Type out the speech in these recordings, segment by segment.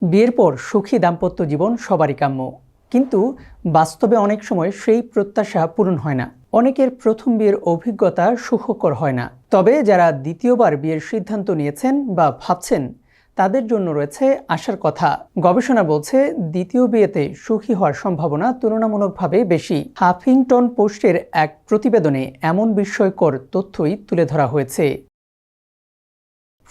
বিয়ের পর সুখী দাম্পত্য জীবন সবারই কাম্য, কিন্তু বাস্তবে অনেক সময় সেই প্রত্যাশা পূরণ হয় না। অনেকের প্রথম বিয়ের অভিজ্ঞতা সুখকর হয় না। তবে যারা দ্বিতীয়বার বিয়ের সিদ্ধান্ত নিয়েছেন বা ভাবছেন, তাদের জন্য রয়েছে আশার কথা। গবেষণা বলছে দ্বিতীয় বিয়েতে সুখী হওয়ার সম্ভাবনা তুলনামূলকভাবে বেশি। হাফিংটন পোস্টের এক প্রতিবেদনে এমন বিস্ময়কর তথ্যই তুলে ধরা হয়েছে।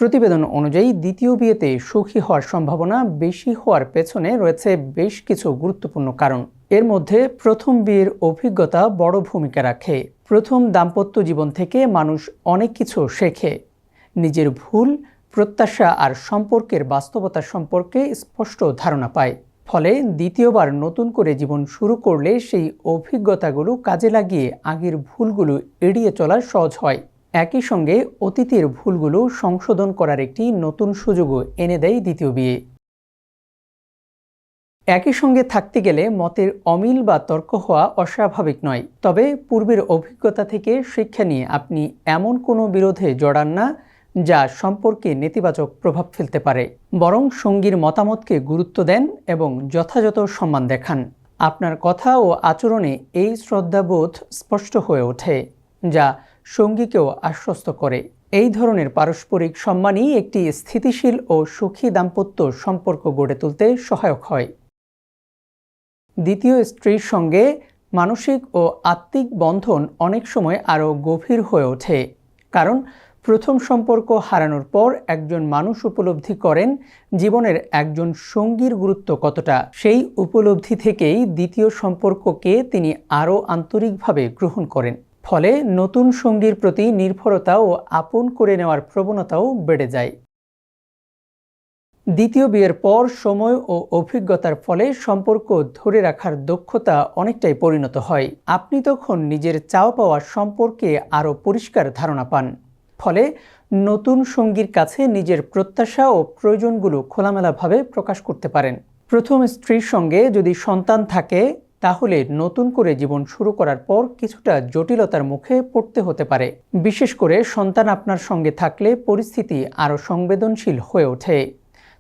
প্রতিবেদন অনুযায়ী দ্বিতীয় বিয়েতে সুখী হওয়ার সম্ভাবনা বেশি হওয়ার পেছনে রয়েছে বেশ কিছু গুরুত্বপূর্ণ কারণ। এর মধ্যে প্রথম বিয়ের অভিজ্ঞতা বড় ভূমিকা রাখে। প্রথম দাম্পত্য জীবন থেকে মানুষ অনেক কিছু শেখে, নিজের ভুল, প্রত্যাশা আর সম্পর্কের বাস্তবতা সম্পর্কে স্পষ্ট ধারণা পায়। ফলে দ্বিতীয়বার নতুন করে জীবন শুরু করলে সেই অভিজ্ঞতাগুলো কাজে লাগিয়ে আগের ভুলগুলো এড়িয়ে চলা সহজ হয়। একই সঙ্গে অতীতের ভুলগুলো সংশোধন করার একটি নতুন সুযোগও এনে দেয় দ্বিতীয় বিয়ে। একই সঙ্গে থাকতে গেলে মতের অমিল বা তর্ক হওয়া অস্বাভাবিক নয়, তবে পূর্বের অভিজ্ঞতা থেকে শিক্ষা নিয়ে আপনি এমন কোনো বিরোধে জড়ান না যা সম্পর্কে নেতিবাচক প্রভাব ফেলতে পারে। বরং সঙ্গীর মতামতকে গুরুত্ব দেন এবং যথাযথ সম্মান দেখান। আপনার কথা ও আচরণে এই শ্রদ্ধাবোধ স্পষ্ট হয়ে ওঠে, যা সঙ্গীকেও আশ্বস্ত করে। এই ধরনের পারস্পরিক সম্মানই একটি স্থিতিশীল ও সুখী দাম্পত্য সম্পর্ক গড়ে তুলতে সহায়ক হয়। দ্বিতীয় স্ত্রীর সঙ্গে মানসিক ও আত্মিক বন্ধন অনেক সময় আরও গভীর হয়ে ওঠে, কারণ প্রথম সম্পর্ক হারানোর পর একজন মানুষ উপলব্ধি করেন জীবনের একজন সঙ্গীর গুরুত্ব কতটা। সেই উপলব্ধি থেকেই দ্বিতীয় সম্পর্ককে তিনি আরও আন্তরিকভাবে গ্রহণ করেন। ফলে নতুন সঙ্গীর প্রতি নির্ভরতা ও আপন করে নেওয়ার প্রবণতাও বেড়ে যায়। দ্বিতীয় বিয়ের পর সময় ও অভিজ্ঞতার ফলে সম্পর্ক ধরে রাখার দক্ষতা অনেকটাই পরিণত হয়। আপনি তখন নিজের চাওয়া পাওয়া সম্পর্কে আরও পরিষ্কার ধারণা পান। ফলে নতুন সঙ্গীর কাছে নিজের প্রত্যাশা ও প্রয়োজনগুলো খোলামেলাভাবে প্রকাশ করতে পারেন। প্রথম স্ত্রীর সঙ্গে যদি সন্তান থাকে, তাহলে নতুন করে জীবন শুরু করার পর কিছুটা জটিলতার মুখে পড়তে হতে পারে। বিশেষ করে সন্তান আপনার সঙ্গে থাকলে পরিস্থিতি আরও সংবেদনশীল হয়ে ওঠে।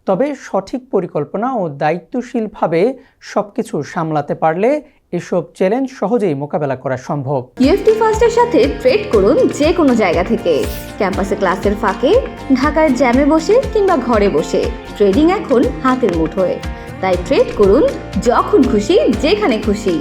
তবে সঠিক পরিকল্পনা ও দায়িত্বশীলভাবে সবকিছু সামলাতে পারলে এসব চ্যালেঞ্জ সহজেই মোকাবেলা করা সম্ভব। ইউএফটি ফার্স্টের সাথে ট্রেড করুন যে কোনো জায়গা থেকে। ক্যাম্পাসে ক্লাসের ফাঁকে, ঢাকার জ্যামে বসে কিংবা ঘরে বসে। ট্রেডিং এখন হাতের মুঠোয়, তাই ট্রেড করুন যখন খুশি, যেখানে খুশি।